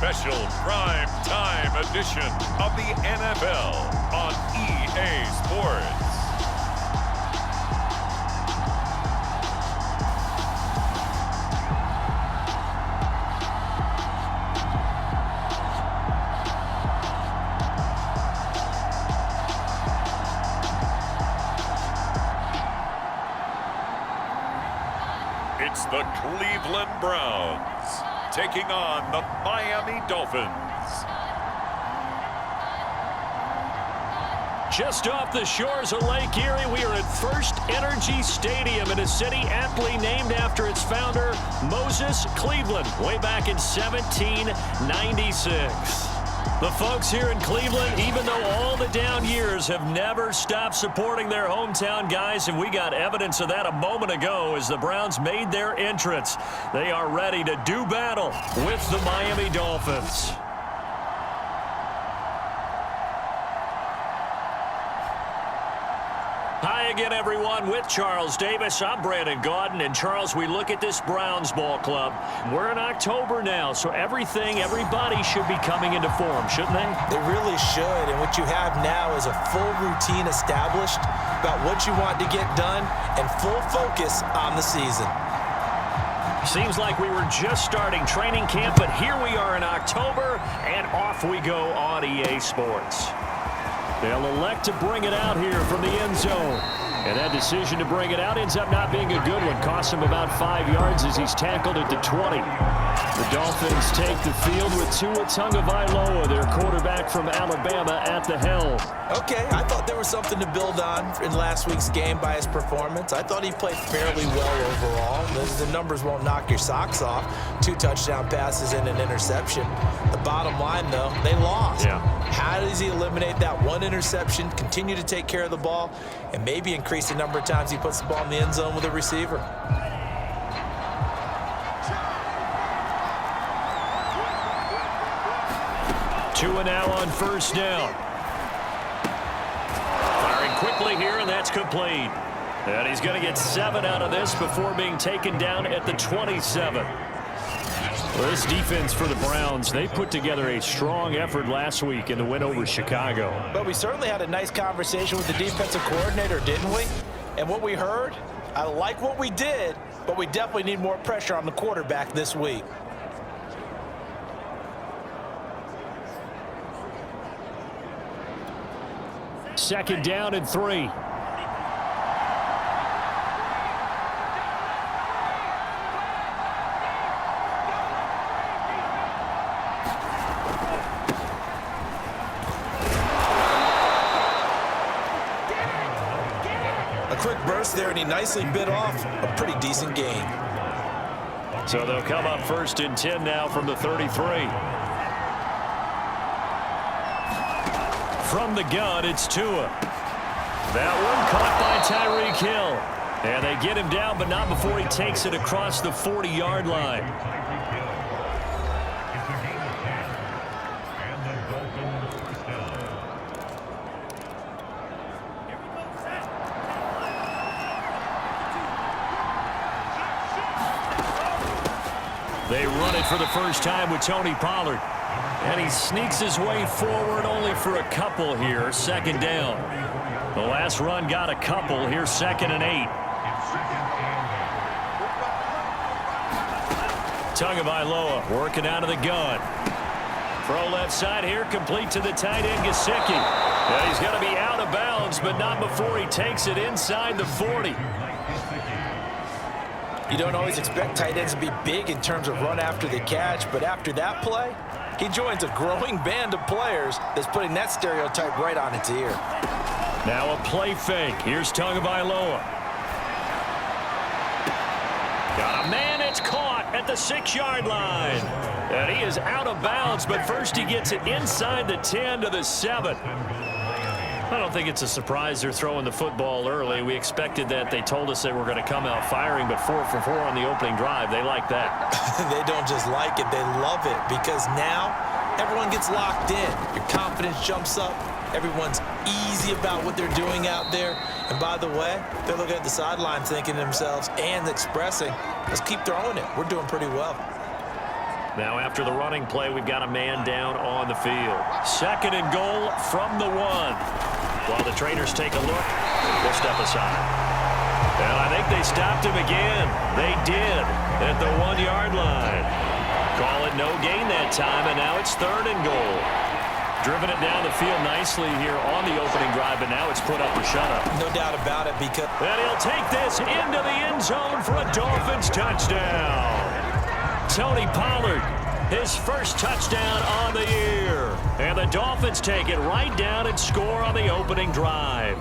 special prime time edition of the NFL on EA Sports. It's the Cleveland Browns taking on the Miami Dolphins. Just off the shores of Lake Erie, we are at First Energy Stadium in a city aptly named after its founder, Moses Cleveland, way back in 1796. The folks here in Cleveland, even though all the down years, have never stopped supporting their hometown guys, and we got evidence of that a moment ago as the Browns made their entrance. They are ready to do battle with the Miami Dolphins. Hi again, everyone. With Charles Davis, I'm Brandon Gaudin. And Charles, we look at this Browns ball club. We're in October now, so everybody should be coming into form, shouldn't they? They really should. And what you have now is a full routine established about what you want to get done and full focus on the season. Seems like we were just starting training camp, but here we are in October, and off we go on EA Sports. They'll elect to bring it out here from the end zone. And that decision to bring it out ends up not being a good one. Costs him about 5 yards as he's tackled at the 20. The Dolphins take the field with Tua Tagovailoa, their quarterback from Alabama, at the helm. Okay, I thought there was something to build on in last week's game by his performance. I thought he played fairly well overall. The numbers won't knock your socks off. 2 touchdown passes and an interception. The bottom line, though, they lost. Yeah. How does he eliminate that one interception, continue to take care of the ball, and maybe increase the number of times he puts the ball in the end zone with a receiver? Tua now on first down. Firing quickly here, and that's complete. And he's going to get 7 out of this before being taken down at the 27. Well, this defense for the Browns, they put together a strong effort last week in the win over Chicago. But we certainly had a nice conversation with the defensive coordinator, didn't we? And what we heard, I like what we did, but we definitely need more pressure on the quarterback this week. Second down and 3. There, and he nicely bit off a pretty decent gain. So they'll come up first and 10 now from the 33. From the gun, it's Tua. That one caught by Tyreek Hill. And they get him down, but not before he takes it across the 40-yard line. They run it for the first time with Tony Pollard. And he sneaks his way forward only for a couple here. Second down. The last run got a couple. Here's 2nd and 8. Tagovailoa working out of the gun. Throw left side here, complete to the tight end, Gesicki. And he's going to be out of bounds, but not before he takes it inside the 40. You don't always expect tight ends to be big in terms of run after the catch, but after that play, he joins a growing band of players that's putting that stereotype right on its ear. Now a play fake. Here's Tagovailoa. Got a man, it's caught at the 6-yard line. And he is out of bounds, but first he gets it inside the 10 to the 7. I don't think it's a surprise they're throwing the football early. We expected that. They told us they were going to come out firing, but 4 for 4 on the opening drive. They like that. They don't just like it, they love it, because now everyone gets locked in. Your confidence jumps up. Everyone's easy about what they're doing out there. And by the way, they're looking at the sideline thinking to themselves and expressing, let's keep throwing it. We're doing pretty well. Now after the running play, we've got a man down on the field. 2nd and goal from the 1. While the trainers take a look, we'll step aside. And I think they stopped him again. They did at the 1-yard line. Call it no gain that time, and now it's 3rd and goal. Driven it down the field nicely here on the opening drive, but now it's put up or shut up. No doubt about it, because... And he'll take this into the end zone for a Dolphins touchdown. Tony Pollard, his first touchdown on the year. And the Dolphins take it right down and score on the opening drive.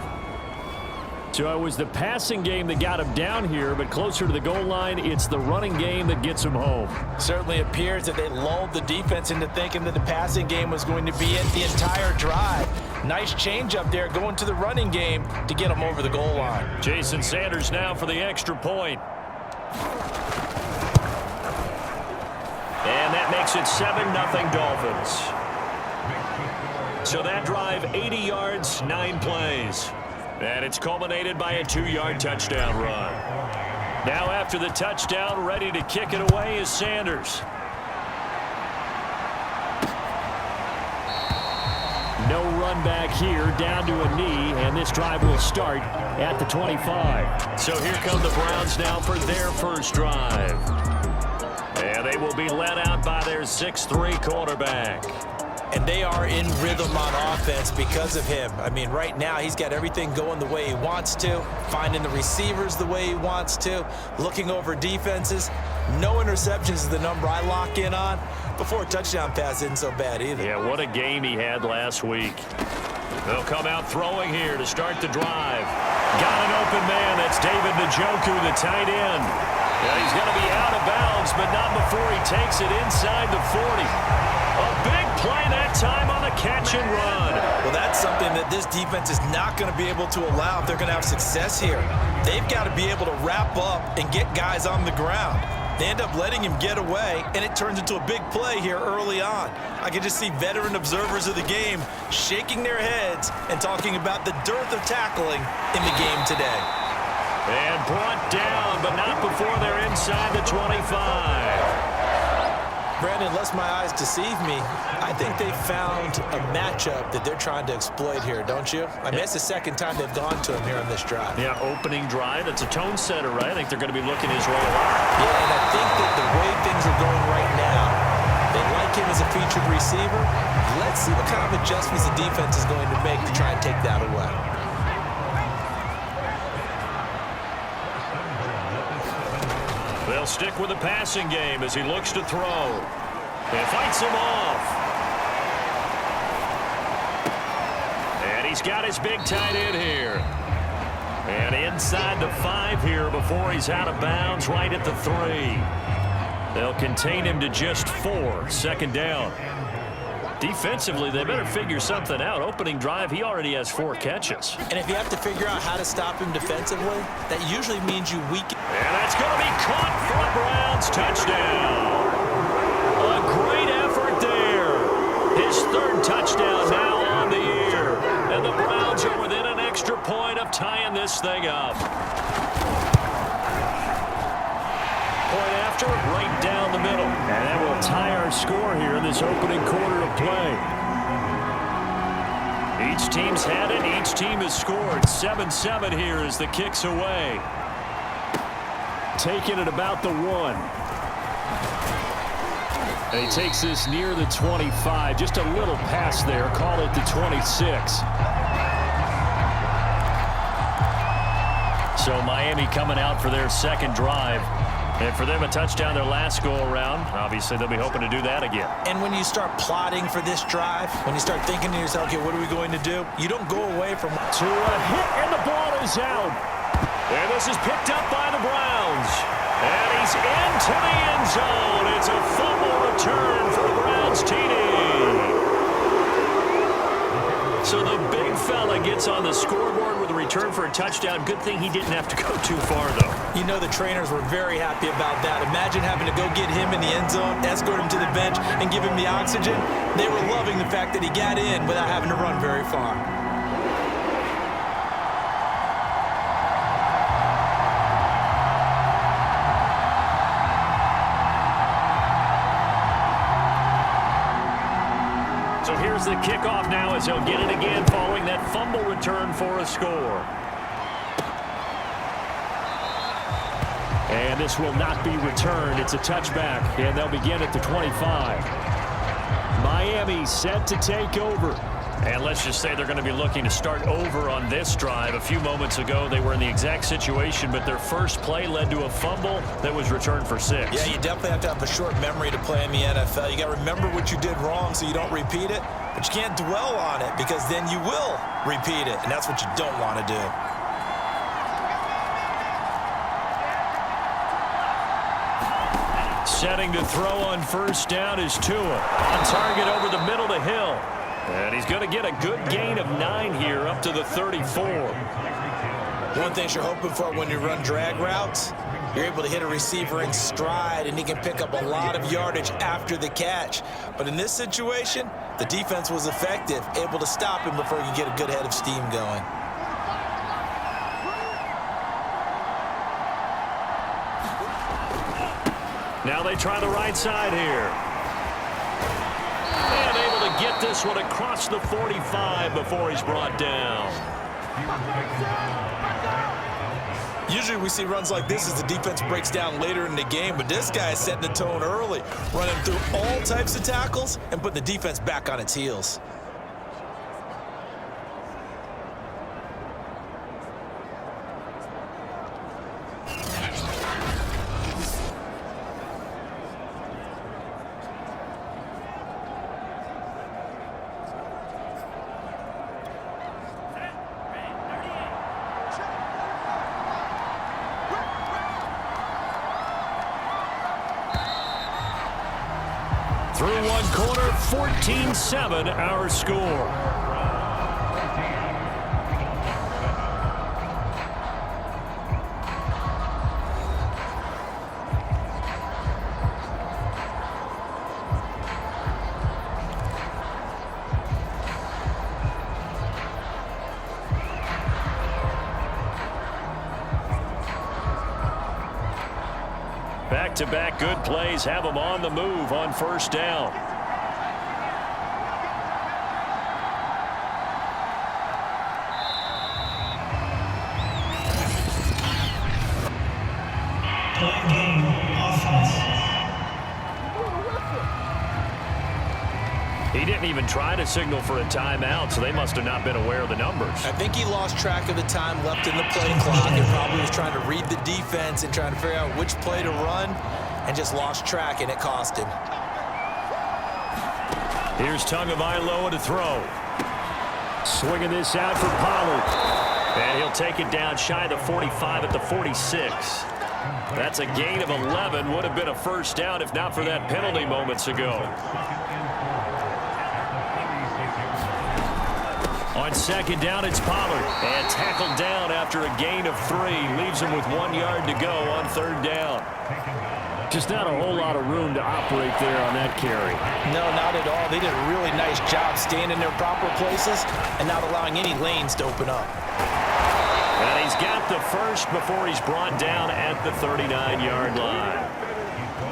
So it was the passing game that got him down here, but closer to the goal line, it's the running game that gets him home. Certainly appears that they lulled the defense into thinking that the passing game was going to be it the entire drive. Nice change up there going to the running game to get him over the goal line. Jason Sanders now for the extra point. And that makes it 7-0 Dolphins. So that drive, 80 yards, 9 plays. And it's culminated by a 2-yard touchdown run. Now after the touchdown, ready to kick it away is Sanders. No run back here, down to a knee, and this drive will start at the 25. So here come the Browns now for their first drive. And they will be led out by their 6'3" quarterback. And they are in rhythm on offense because of him. I mean, right now, he's got everything going the way he wants to, finding the receivers the way he wants to, looking over defenses. No interceptions is the number I lock in on. Before a touchdown pass isn't so bad either. Yeah, what a game he had last week. They'll come out throwing here to start the drive. Got an open man. That's David Njoku, the tight end. Yeah, he's going to be out of bounds, but not before he takes it inside the 40. A big play that time on the catch and run. Well, that's something that this defense is not going to be able to allow if they're going to have success here. They've got to be able to wrap up and get guys on the ground. They end up letting him get away, and it turns into a big play here early on. I can just see veteran observers of the game shaking their heads and talking about the dearth of tackling in the game today. And brought down, but not before they're inside the 25. Brandon, unless my eyes deceive me, I think they found a matchup that they're trying to exploit here, don't you? I mean, it's the second time they've gone to him here on this drive. Yeah, opening drive. It's a tone setter, right? I think they're going to be looking his way a lot. Yeah, and I think that the way things are going right now, they like him as a featured receiver. Let's see what kind of adjustments the defense is going to make to try and take that away. They'll stick with the passing game as he looks to throw. And fights him off. And he's got his big tight end here. And inside the 5 here before he's out of bounds, right at the 3. They'll contain him to just 4. 2nd down. Defensively, they better figure something out. Opening drive, he already has 4 catches. And if you have to figure out how to stop him defensively, that usually means you weaken. And that's going to be caught for a Browns touchdown. A great effort there. His 3rd touchdown now on the year. And the Browns are within an extra point of tying this thing up. Point after, right down the middle. And that will tie our score here in this opening quarter of play. Each team's had it. Each team has scored. 7-7 here as the kick's away. Taking it about the 1. And he takes this near the 25. Just a little pass there. Call it the 26. So Miami coming out for their 2nd drive. And for them, a touchdown their last go-around. Obviously, they'll be hoping to do that again. And when you start plotting for this drive, when you start thinking to yourself, okay, what are we going to do? You don't go away from... To a hit, and the ball is out. And this is picked up by the Browns. And he's into the end zone. It's a fumble return for the Browns TD. So the big fella gets on the scoreboard with a return for a touchdown. Good thing he didn't have to go too far, though. You know the trainers were very happy about that. Imagine having to go get him in the end zone, escort him to the bench, and give him the oxygen. They were loving the fact that he got in without having to run very far. So here's the kickoff now as he'll get it again following that fumble return for a score. And this will not be returned. It's a touchback, and they'll begin at the 25. Miami set to take over. And let's just say they're going to be looking to start over on this drive. A few moments ago, they were in the exact situation, but their first play led to a fumble that was returned for 6. Yeah, you definitely have to have a short memory to play in the NFL. You got to remember what you did wrong so you don't repeat it, but you can't dwell on it because then you will repeat it, and that's what you don't want to do. Setting to throw on first down is Tua. On target over the middle to Hill. And he's going to get a good gain of 9 here up to the 34. One thing you're hoping for when you run drag routes, you're able to hit a receiver in stride, and he can pick up a lot of yardage after the catch. But in this situation, the defense was effective, able to stop him before he could get a good head of steam going. Now they try the right side here. And able to get this one across the 45 before he's brought down. Usually we see runs like this as the defense breaks down later in the game, but this guy is setting the tone early, running through all types of tackles and putting the defense back on its heels. Through one quarter, 14-7 our score. Back-to-back good plays have them on the move on first down. He didn't even try to signal for a timeout, so they must have not been aware of the numbers. I think he lost track of the time left in the play clock and probably was trying to read the defense and trying to figure out which play to run and just lost track, and it cost him. Here's Tagovailoa to throw. Swinging this out for Pollard. And he'll take it down shy of the 45 at the 46. That's a gain of 11. Would have been a first down if not for that penalty moments ago. On second down, it's Pollard. And tackled down after a gain of 3. Leaves him with 1 yard to go on third down. Just not a whole lot of room to operate there on that carry. No, not at all. They did a really nice job staying in their proper places and not allowing any lanes to open up. And he's got the first before he's brought down at the 39-yard line.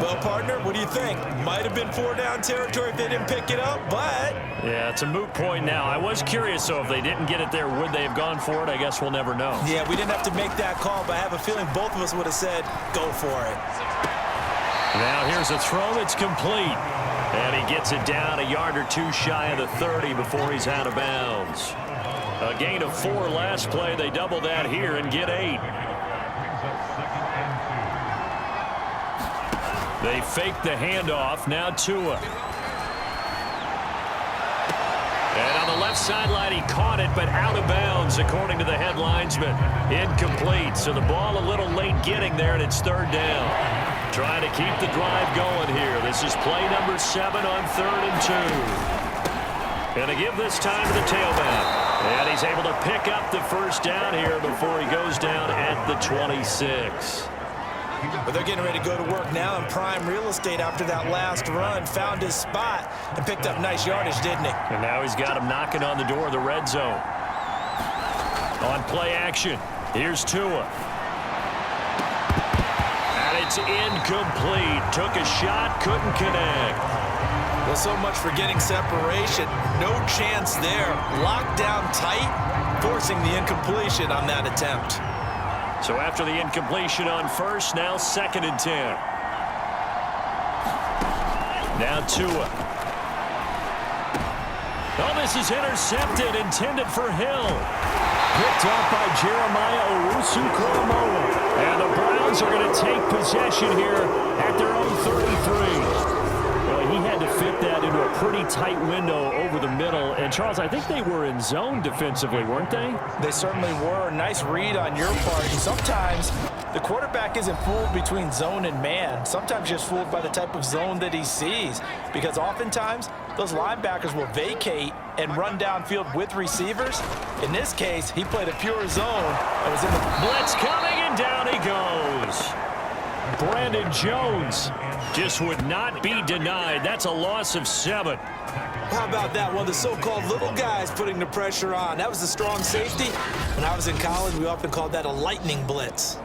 Well, partner, what do you think? Might have been 4-down territory if they didn't pick it up, but... Yeah, it's a moot point now. I was curious, so if they didn't get it there, would they have gone for it? I guess we'll never know. Yeah, we didn't have to make that call, but I have a feeling both of us would have said, go for it. Now here's a throw that's complete. And he gets it down a yard or 2 shy of the 30 before he's out of bounds. A gain of 4 last play. They double that here and get 8. They fake the handoff. Now Tua. And on the left sideline, he caught it, but out of bounds, according to the head linesman. Incomplete. So the ball a little late getting there, and it's third down. Trying to keep the drive going here. This is play number 7 on 3rd and 2. Going to give this time to the tailback. And he's able to pick up the first down here before he goes down at the 26. But they're getting ready to go to work now in prime real estate after that last run. Found his spot and picked up nice yardage, didn't he? And now he's got him knocking on the door of the red zone. On play action, here's Tua. And it's incomplete. Took a shot, couldn't connect. Well, so much for getting separation. No chance there. Locked down tight, forcing the incompletion on that attempt. So after the incompletion on first, now 2nd and 10. Now Tua. Oh, this is intercepted, intended for Hill. Picked up by Jeremiah Owusu-Koramoah. And the Browns are going to take possession here at their own 33. Well, he had to fit that into a pretty tight window over the middle. And, Charles, I think they were in zone defensively, weren't they? They certainly were. Nice read on your part. And sometimes the quarterback isn't fooled between zone and man. Sometimes just fooled by the type of zone that he sees. Because oftentimes, those linebackers will vacate and run downfield with receivers. In this case, he played a pure zone and was in the blitz coming, and down he goes. Brandon Jones just would not be denied. That's a loss of 7. How about that? Well, the so-called little guys putting the pressure on. That was the strong safety. When I was in college, we often called that a lightning blitz.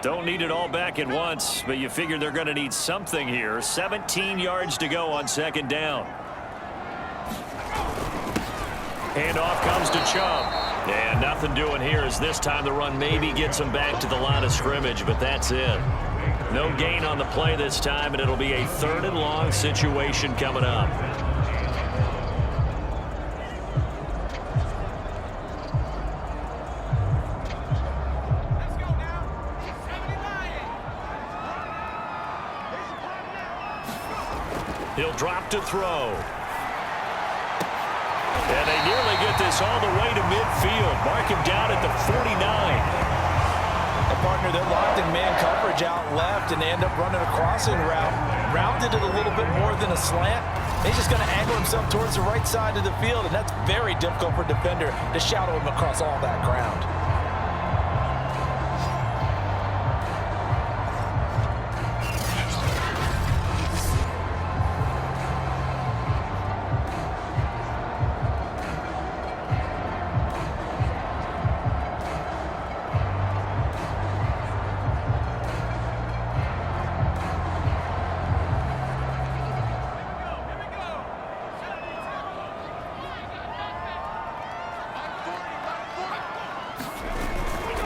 Don't need it all back at once, but you figure they're going to need something here. 17 yards to go on 2nd down. Handoff comes to Chubb. And nothing doing here as this time the run maybe gets them back to the line of scrimmage, but that's it. No gain on the play this time, and it'll be a 3rd and long situation coming up. He'll drop to throw. And they nearly get this all the way to midfield. Mark him down at the 49. A partner that locked in man coverage out left, and they end up running a crossing route. Rounded it a little bit more than a slant. He's just going to angle himself towards the right side of the field, and that's very difficult for a defender to shadow him across all that ground.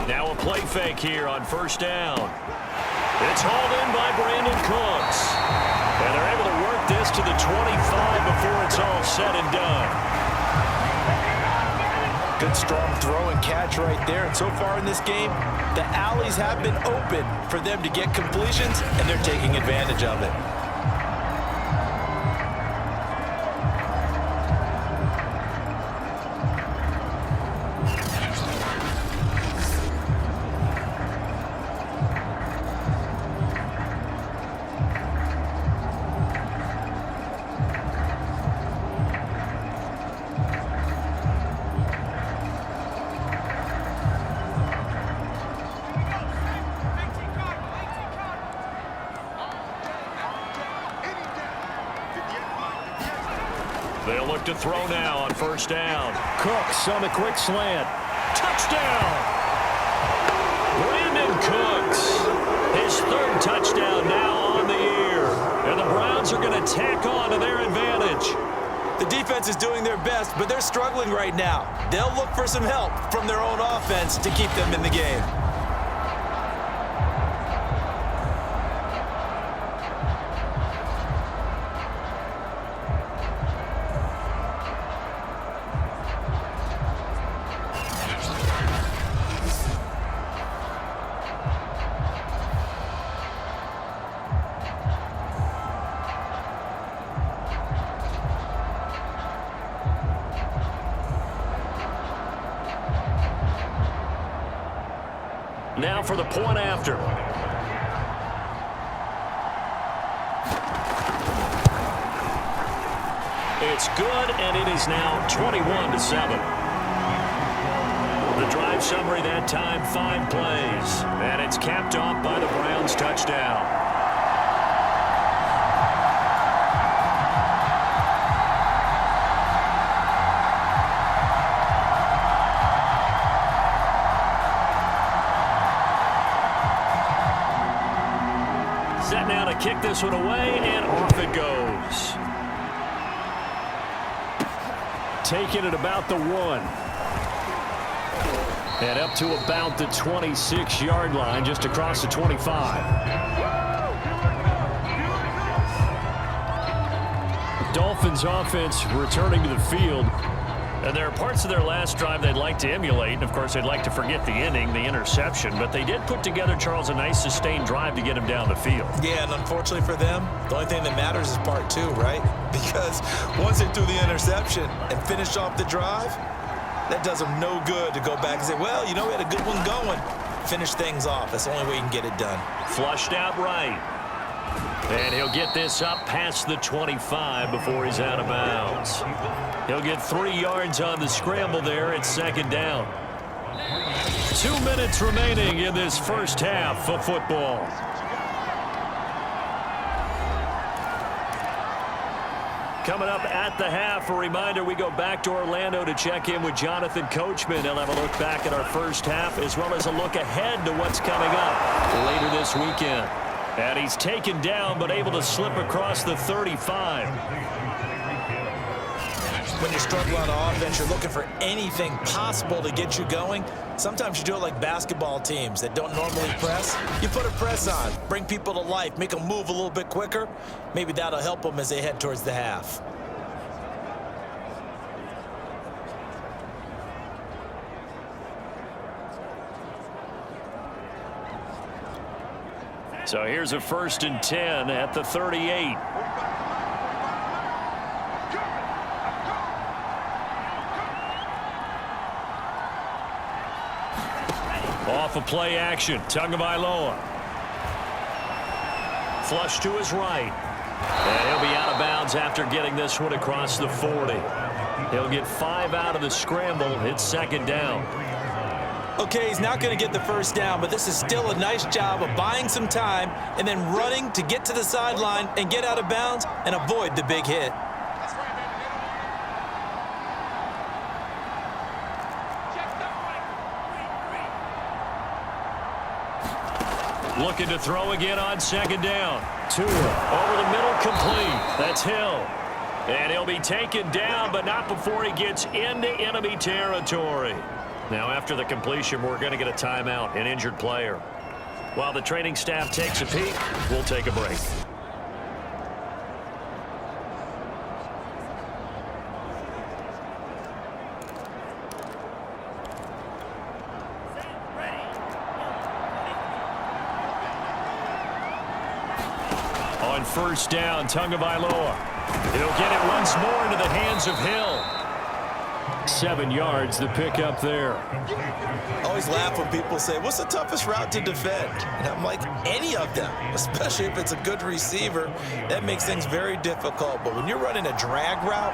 Now a play fake here on 1st down. It's hauled in by Brandon Cooks. And they're able to work this to the 25 before it's all said and done. Good strong throw and catch right there. And so far in this game, the alleys have been open for them to get completions, and they're taking advantage of it. They'll look to throw now on 1st down. Cooks on the quick slant. Touchdown! Brandon Cooks. His 3rd touchdown now on the year. And the Browns are going to tack on to their advantage. The defense is doing their best, but they're struggling right now. They'll look for some help from their own offense to keep them in the game. Now for the point after. It's good, and it is now 21-7. Drive summary that time, 5 plays. And it's capped off by the Browns touchdown. Set now to kick this one away, and off it goes. Taking it about the 1. And up to about the 26-yard line, just across the 25. Dolphins offense returning to the field. And there are parts of their last drive they'd like to emulate. And, of course, they'd like to forget the ending, the interception. But they did put together, Charles, a nice sustained drive to get him down the field. Yeah, and unfortunately for them, the only thing that matters is part 2, right? Because once they threw the interception and finished off the drive, that does them no good to go back and say, well, you know, we had a good one going. Finish things off. That's the only way you can get it done. Flushed out right. And he'll get this up past the 25 before he's out of bounds. He'll get 3 yards on the scramble there. It's second down. 2 minutes remaining in this first half of football. Coming up at the half, a reminder, we go back to Orlando to check in with Jonathan Coachman. He'll have a look back at our first half as well as a look ahead to what's coming up later this weekend. And he's taken down but able to slip across the 35. When you're struggling on offense, you're looking for anything possible to get you going. Sometimes you do it like basketball teams that don't normally press. You put a press on, bring people to life, make them move a little bit quicker. Maybe that'll help them as they head towards the half. So here's a 1st and 10 at the 38. Off of play action, Tagovailoa. Flush to his right. And he'll be out of bounds after getting this one across the 40. He'll get 5 out of the scramble. It's second down. Okay, he's not going to get the first down, but this is still a nice job of buying some time and then running to get to the sideline and get out of bounds and avoid the big hit. Looking to throw again on second down. Tua over the middle, complete. That's Hill. And he'll be taken down, but not before he gets into enemy territory. Now, after the completion, we're going to get a timeout, an injured player. While the training staff takes a peek, we'll take a break. On first down, Tagovailoa. He'll get it once more into the hands of Hill. 7 yards, the pickup there. I always laugh when people say, what's the toughest route to defend? And I'm like, any of them, especially if it's a good receiver. That makes things very difficult. But when you're running a drag route,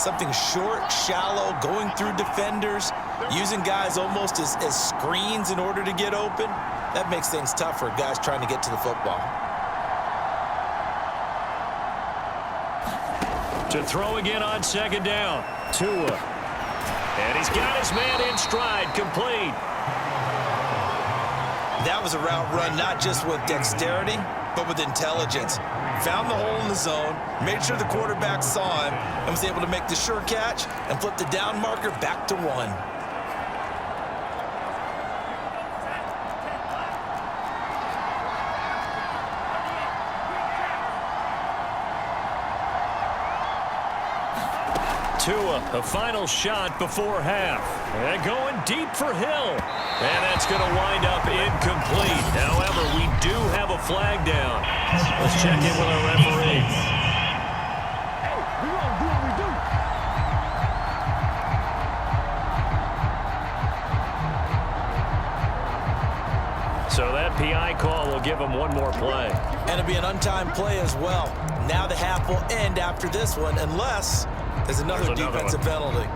something short, shallow, going through defenders, using guys almost as screens in order to get open, that makes things tough for guys trying to get to the football. To throw again on second down. Tua. And he's got his man in stride, complete. That was a route run not just with dexterity, but with intelligence. Found the hole in the zone, made sure the quarterback saw him, and was able to make the sure catch and flip the down marker back to 1. Tua, a final shot before half. And going deep for Hill. And that's going to wind up incomplete. However, we do have a flag down. Let's check in with our referee. So that PI call will give him one more play. And it'll be an untimed play as well. Now the half will end after this one, unless there's another defensive penalty.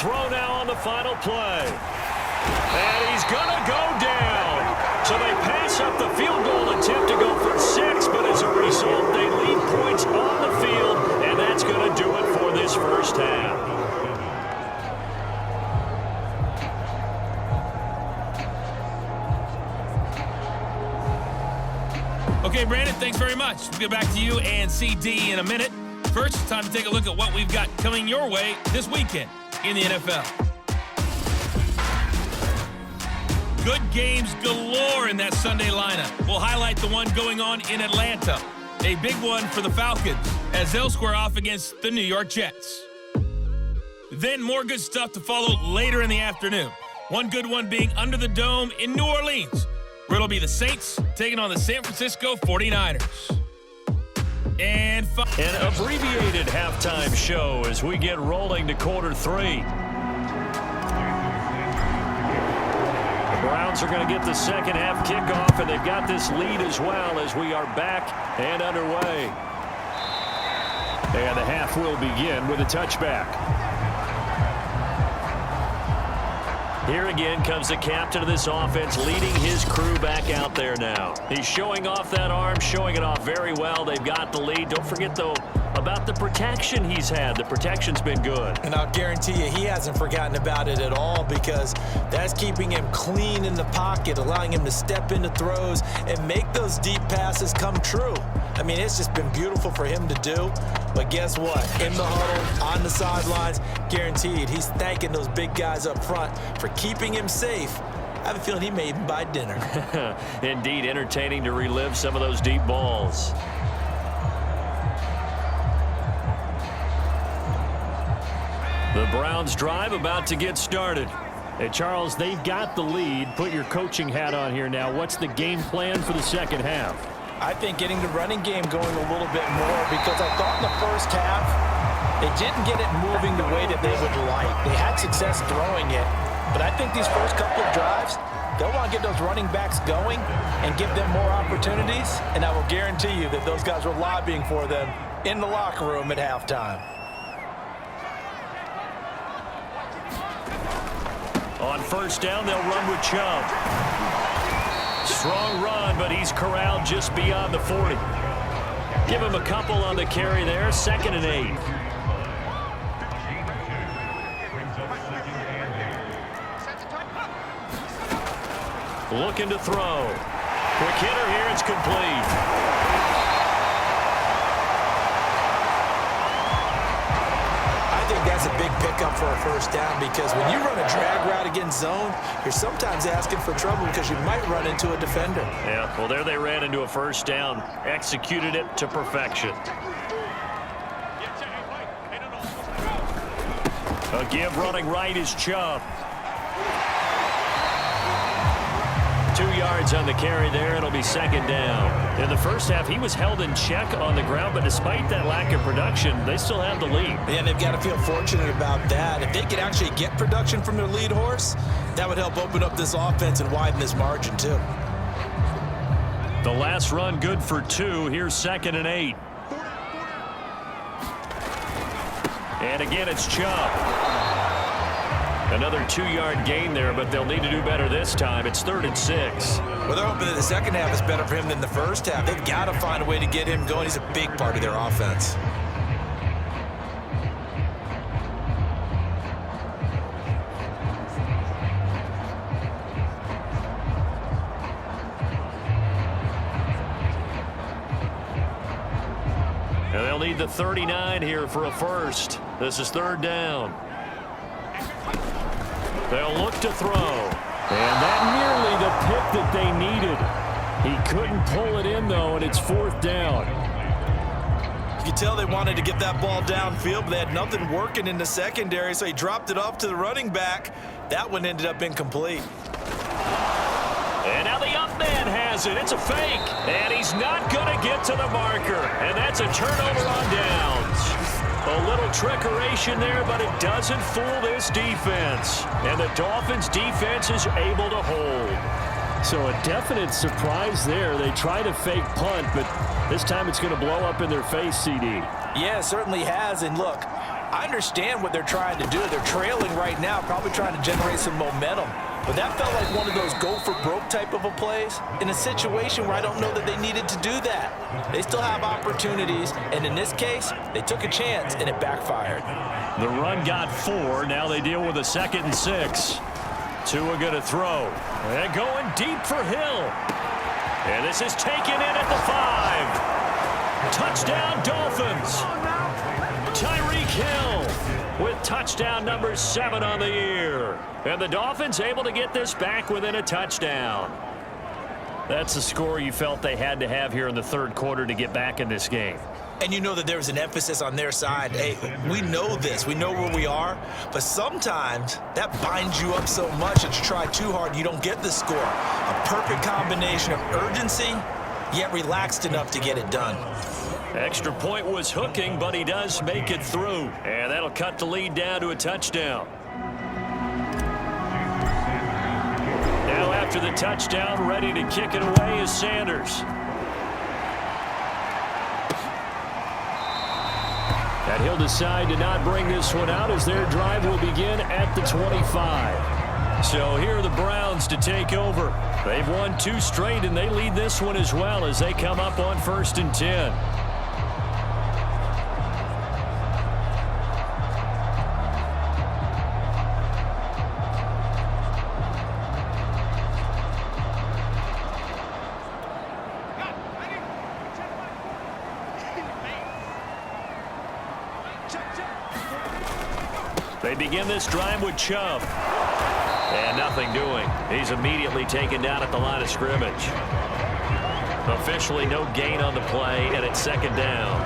throw now on the final play. And he's going to go down. So they pass up the field goal attempt to go for 6, but as a result, they leave points on the field, and that's going to do it for this first half. Okay, Brandon, thanks very much. We'll get back to you and CD in a minute. First, it's time to take a look at what we've got coming your way this weekend in the NFL. Good games galore in that Sunday lineup. We'll highlight the one going on in Atlanta. A big one for the Falcons as they'll square off against the New York Jets. Then more good stuff to follow later in the afternoon. One good one being under the dome in New Orleans, where it'll be the Saints taking on the San Francisco 49ers. And an abbreviated halftime show as we get rolling to quarter 3. The Browns are going to get the second half kickoff, and they've got this lead as well as we are back and underway. And the half will begin with a touchback. Here again comes the captain of this offense, leading his crew back out there now. He's showing off that arm, showing it off very well. They've got the lead. Don't forget, though, about the protection he's had. The protection's been good. And I'll guarantee you he hasn't forgotten about it at all, because that's keeping him clean in the pocket, allowing him to step into throws and make those deep passes come true. I mean, it's just been beautiful for him to do. But guess what? In the huddle, on the sidelines, guaranteed he's thanking those big guys up front for keeping him safe. I have a feeling he may even buy dinner. Indeed, entertaining to relive some of those deep balls. The Browns drive about to get started. Hey, Charles, they've got the lead. Put your coaching hat on here now. What's the game plan for the second half? I think getting the running game going a little bit more, because I thought in the first half they didn't get it moving the way that they would like. They had success throwing it, but I think these first couple of drives, they'll want to get those running backs going and give them more opportunities, and I will guarantee you that those guys were lobbying for them in the locker room at halftime. On first down, they'll run with Chubb. Strong run, but he's corralled just beyond the 40. Give him a couple on the carry there. 2nd and 8. Looking to throw. Quick hitter here. It's complete. That's a big pickup for a first down, because when you run a drag route against zone, you're sometimes asking for trouble because you might run into a defender. Yeah, well, there they ran into a first down, executed it to perfection. A give running right is Chubb. 2 yards on the carry there. It'll be 2nd down. In the first half, he was held in check on the ground, but despite that lack of production, they still have the lead. And they've got to feel fortunate about that. If they could actually get production from their lead horse, that would help open up this offense and widen this margin too. The last run good for 2. Here's 2nd and 8. And again, it's Chubb. Another 2-yard gain there, but they'll need to do better this time. It's 3rd and 6. Well, they're hoping that the second half is better for him than the first half. They've got to find a way to get him going. He's a big part of their offense. And they'll need the 39 here for a first. This is 3rd down. They'll look to throw. And that nearly the pick that they needed. He couldn't pull it in, though, and it's 4th down. You can tell they wanted to get that ball downfield, but they had nothing working in the secondary, so he dropped it off to the running back. That one ended up incomplete. And now the up man has it. It's a fake. And he's not going to get to the marker. And that's a turnover on downs. A little trickeration there, but it doesn't fool this defense. And the Dolphins' defense is able to hold. So a definite surprise there. They try to fake punt, but this time it's going to blow up in their face, CD. Yeah, it certainly has. And look, I understand what they're trying to do. They're trailing right now, probably trying to generate some momentum. But that felt like one of those go-for-broke type of a plays in a situation where I don't know that they needed to do that. They still have opportunities, and in this case, they took a chance, and it backfired. The run got 4. Now they deal with a 2nd and 6. Tua going to throw. And going deep for Hill. And this is taken in at the 5. Touchdown, Dolphins. Tyreek Hill with touchdown number 7 on the year. And the Dolphins able to get this back within a touchdown. That's the score you felt they had to have here in the third quarter to get back in this game. And you know that there's an emphasis on their side. Hey, we know this. We know where we are. But sometimes that binds you up so much that you try too hard, you don't get the score. A perfect combination of urgency, yet relaxed enough to get it done. Extra point was hooking, but he does make it through. And that'll cut the lead down to a touchdown. Now after the touchdown, ready to kick it away is Sanders. And he'll decide to not bring this one out as their drive will begin at the 25. So here are the Browns to take over. They've won 2 straight, and they lead this one as well as they come up on 1st and 10. They begin this drive with Chubb. And nothing doing. He's immediately taken down at the line of scrimmage. Officially no gain on the play, and it's 2nd down.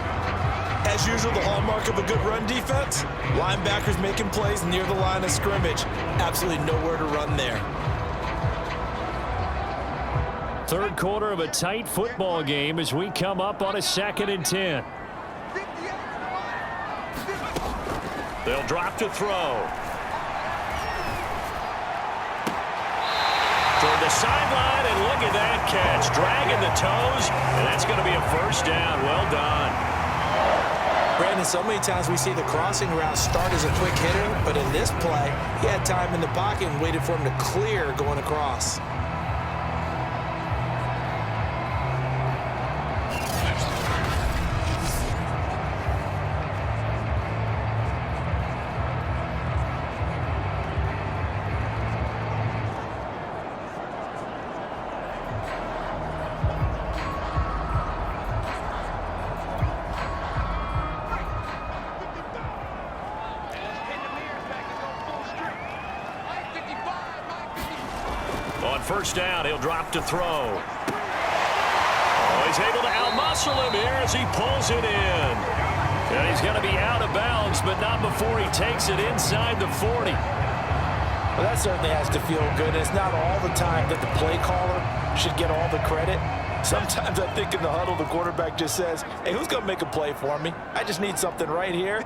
As usual, the hallmark of a good run defense, linebackers making plays near the line of scrimmage. Absolutely nowhere to run there. Third quarter of a tight football game as we come up on a 2nd and 10. They'll drop to throw. Toward the sideline, and look at that catch. Dragging the toes, and that's going to be a 1st down. Well done. Brandon, so many times we see the crossing route start as a quick hitter, but in this play, he had time in the pocket and waited for him to clear going across. On 1st down, he'll drop to throw. Oh, he's able to outmuscle him here as he pulls it in. And he's going to be out of bounds, but not before he takes it inside the 40. Well, that certainly has to feel good. It's not all the time that the play caller should get all the credit. Sometimes I think in the huddle, the quarterback just says, hey, who's going to make a play for me? I just need something right here.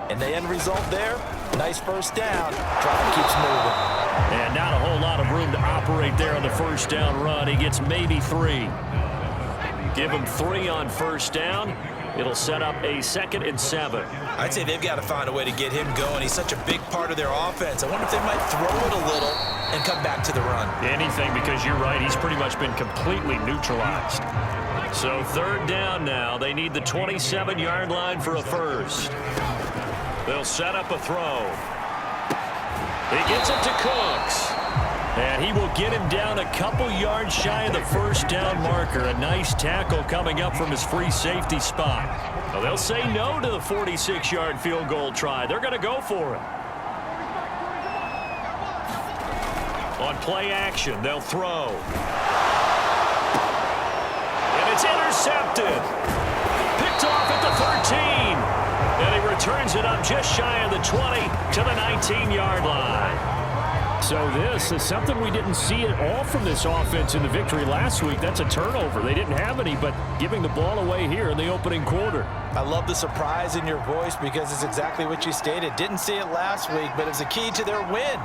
And the end result there, nice 1st down. Drive keeps moving. And not a whole lot of room to operate there on the 1st down run. He gets maybe 3. Give him 3 on 1st down. It'll set up a 2nd and 7. I'd say they've got to find a way to get him going. He's such a big part of their offense. I wonder if they might throw it a little and come back to the run. Anything, because you're right. He's pretty much been completely neutralized. So 3rd down now. They need the 27-yard line for a 1st. They'll set up a throw. He gets it to Cooks. And he will get him down a couple yards shy of the 1st down marker. A nice tackle coming up from his free safety spot. Well, they'll say no to the 46-yard field goal try. They're going to go for it. On play action, they'll throw. And it's intercepted. Picked off at the 13. And he returns it up just shy of the 20 to the 19-yard line. So this is something we didn't see at all from this offense in the victory last week. That's a turnover. They didn't have any, but giving the ball away here in the opening quarter. I love the surprise in your voice because it's exactly what you stated. Didn't see it last week, but it was a key to their win.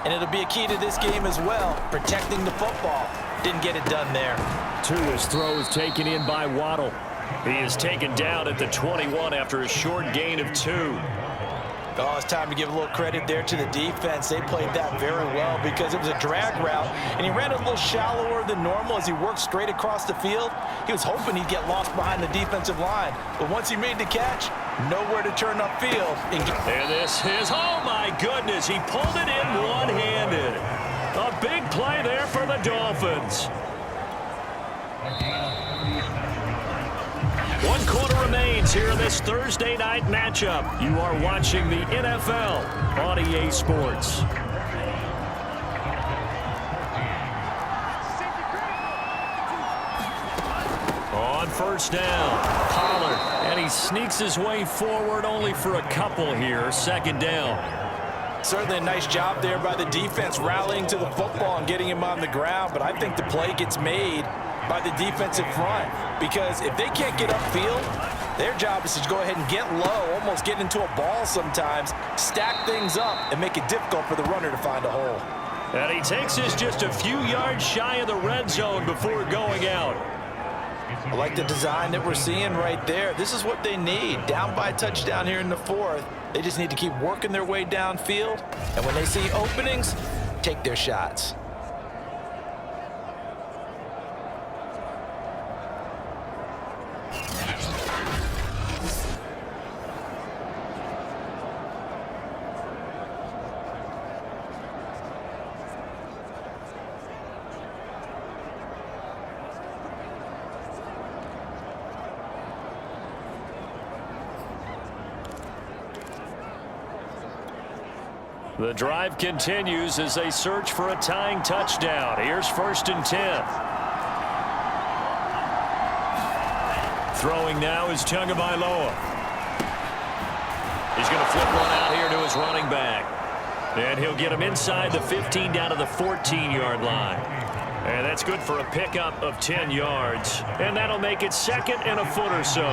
And it'll be a key to this game as well, protecting the football. Didn't get it done there. Tua's throw is taken in by Waddle. He is taken down at the 21 after a short gain of 2. Oh, it's time to give a little credit there to the defense. They played that very well because it was a drag route, and he ran a little shallower than normal as he worked straight across the field. He was hoping he'd get lost behind the defensive line, but once he made the catch, nowhere to turn upfield. And this is, oh my goodness, he pulled it in one-handed. A big play there for the Dolphins. 1 quarter remains here in this Thursday night matchup. You are watching the NFL on EA Sports. On first down, Pollard, and he sneaks his way forward only for a couple here. Second down. Certainly a nice job there by the defense rallying to the football and getting him on the ground, but I think the play gets made by the defensive front, because if they can't get upfield, their job is to go ahead and get low, almost get into a ball sometimes, stack things up, and make it difficult for the runner to find a hole. And he takes this just a few yards shy of the red zone before going out. I like the design that we're seeing right there. This is what they need. Down by a touchdown here in the fourth. They just need to keep working their way downfield, and when they see openings, take their shots. The drive continues as they search for a tying touchdown. Here's 1st and 10. Throwing now is Tagovailoa. He's going to flip one out here to his running back. And he'll get him inside the 15 down to the 14-yard line. And that's good for a pickup of 10 yards. And that'll make it 2nd and a foot or so.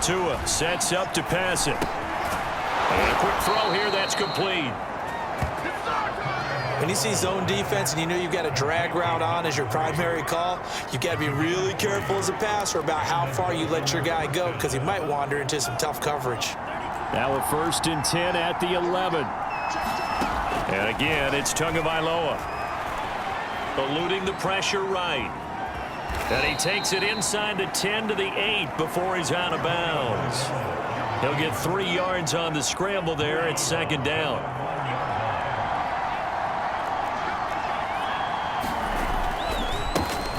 Tua sets up to pass it. And a quick throw here, that's complete. When you see zone defense and you know you've got a drag route on as your primary call, you've got to be really careful as a passer about how far you let your guy go, because he might wander into some tough coverage. Now a 1st and 10 at the 11. And again, it's Tagovailoa. Eluding the pressure right. And he takes it inside the 10 to the 8 before he's out of bounds. He'll get 3 yards on the scramble there at 2nd down.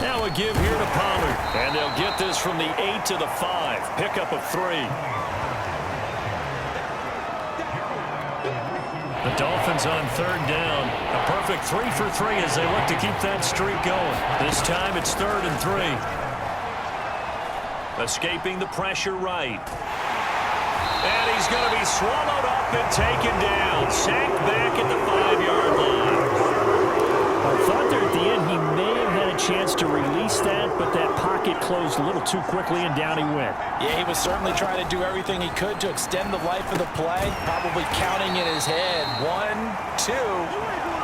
Now a give here to Pollard. And they'll get this from the 8 to the 5. Pickup of 3. The Dolphins on 3rd down. A perfect 3 for 3 as they look to keep that streak going. This time it's 3rd and 3. Escaping the pressure right. And he's going to be swallowed up and taken down. Sacked back at the 5-yard line. I thought there at the end he may have had a chance to release that, but that pocket closed a little too quickly, and down he went. Yeah, he was certainly trying to do everything he could to extend the life of the play, probably counting in his head 1, 2,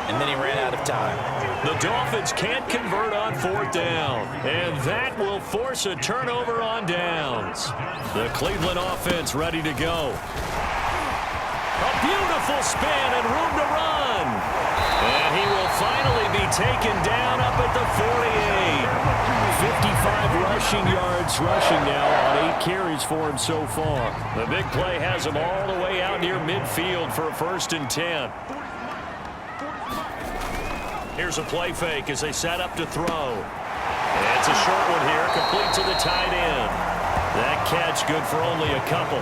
and then he ran out of time. The Dolphins can't convert on 4th down, and that will force a turnover on downs. The Cleveland offense ready to go. A beautiful spin and room to run. And he will finally be taken down up at the 48. 55 rushing yards rushing now on 8 carries for him so far. The big play has him all the way out near midfield for a 1st and 10. Here's a play fake as they set up to throw. And it's a short one here, complete to the tight end. That catch good for only a couple.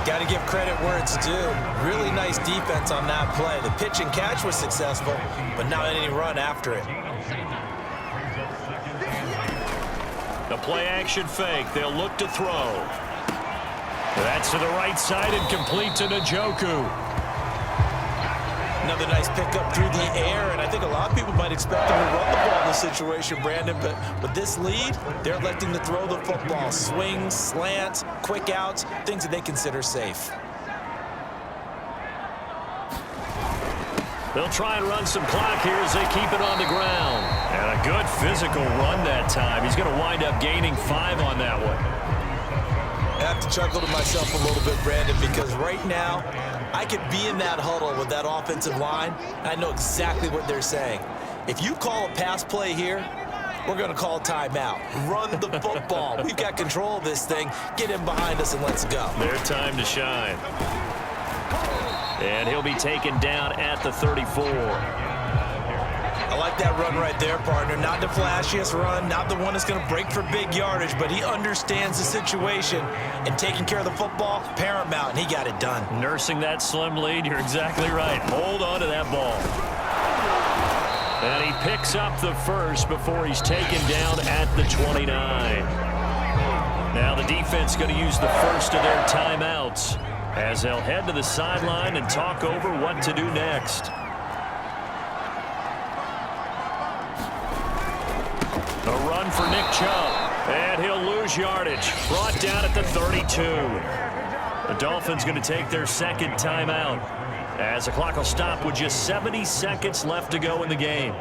Got to give credit where it's due. Really nice defense on that play. The pitch and catch was successful, but not any run after it. The play action fake. They'll look to throw. That's to the right side and complete to Njoku. Another nice pickup through the air, and I think a lot of people might expect him to run the ball in this situation, Brandon, but with this lead, they're electing to throw the football. Swings, slants, quick outs, things that they consider safe. They'll try and run some clock here as they keep it on the ground. And a good physical run that time. He's going to wind up gaining 5 on that one. have to chuckle to myself a little bit, Brandon, because right now I could be in that huddle with that offensive line, and I know exactly what they're saying. If you call a pass play here, we're going to call timeout. Run the football. We've got control of this thing. Get in behind us and let's go. Their time to shine. And he'll be taken down at the 34. I like that run right there, partner. Not the flashiest run, not the one that's going to break for big yardage, but he understands the situation, and taking care of the football, paramount, and he got it done. Nursing that slim lead, you're exactly right. Hold on to that ball. And he picks up the first before he's taken down at the 29. Now the defense going to use the first of their timeouts as they'll head to the sideline and talk over what to do next. A run for Nick Chubb, and he'll lose yardage. Brought down at the 32. The Dolphins going to take their second timeout as the clock will stop with just 70 seconds left to go in the game.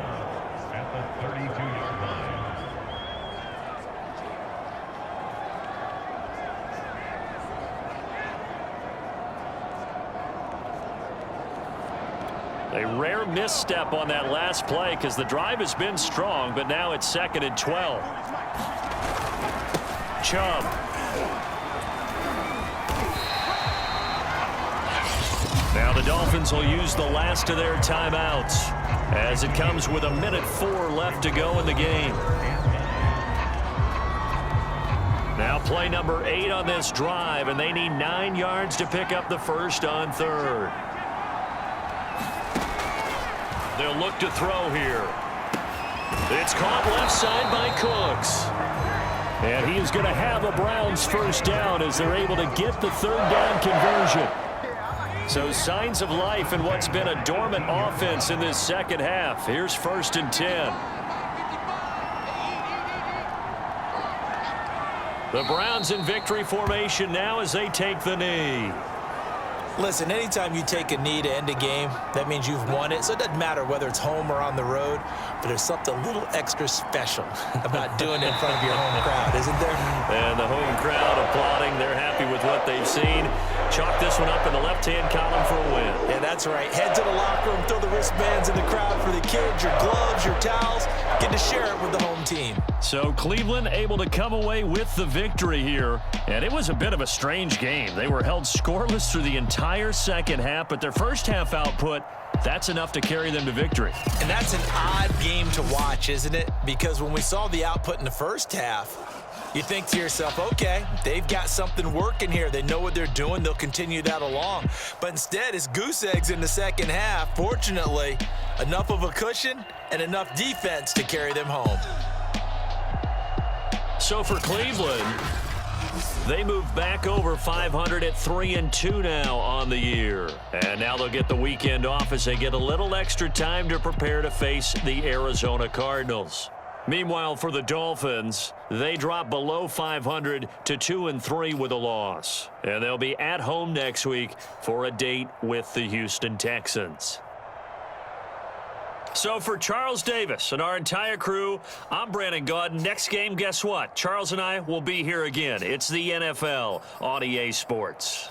A rare misstep on that last play because the drive has been strong, but now it's 2nd and 12. Chubb. Now the Dolphins will use the last of their timeouts as it comes with 1:04 left to go in the game. Now play number 8 on this drive, and they need 9 yards to pick up the first on 3rd. They'll look to throw here. It's caught left side by Cooks. And he is going to have a Browns first down as they're able to get the 3rd down conversion. So signs of life in what's been a dormant offense in this second half. Here's 1st and 10. The Browns in victory formation now as they take the knee. Listen, anytime you take a knee to end a game, that means you've won it. So it doesn't matter whether it's home or on the road, but there's something a little extra special about doing it in front of your home crowd, isn't there? And the home crowd applauding. They're happy with what they've seen. Chalk this one up in the left-hand column for a win. Yeah, that's right. Head to the locker room, throw the wristbands in the crowd for the kids, your gloves, your towels. Get to share it with the home team. So Cleveland able to come away with the victory here. And it was a bit of a strange game. They were held scoreless through the entire second half, but their first half output, that's enough to carry them to victory. And that's an odd game to watch, isn't it? Because when we saw the output in the first half, you think to yourself, okay, they've got something working here. They know what they're doing. They'll continue that along. But instead, it's goose eggs in the second half. Fortunately, enough of a cushion and enough defense to carry them home. So for Cleveland, they move back over 500 at 3-2 now on the year. And now they'll get the weekend off as they get a little extra time to prepare to face the Arizona Cardinals. Meanwhile, for the Dolphins, they drop below 500 to 2-3 with a loss. And they'll be at home next week for a date with the Houston Texans. So for Charles Davis and our entire crew, I'm Brandon Gaudin. Next game, guess what? Charles and I will be here again. It's the NFL on EA Sports.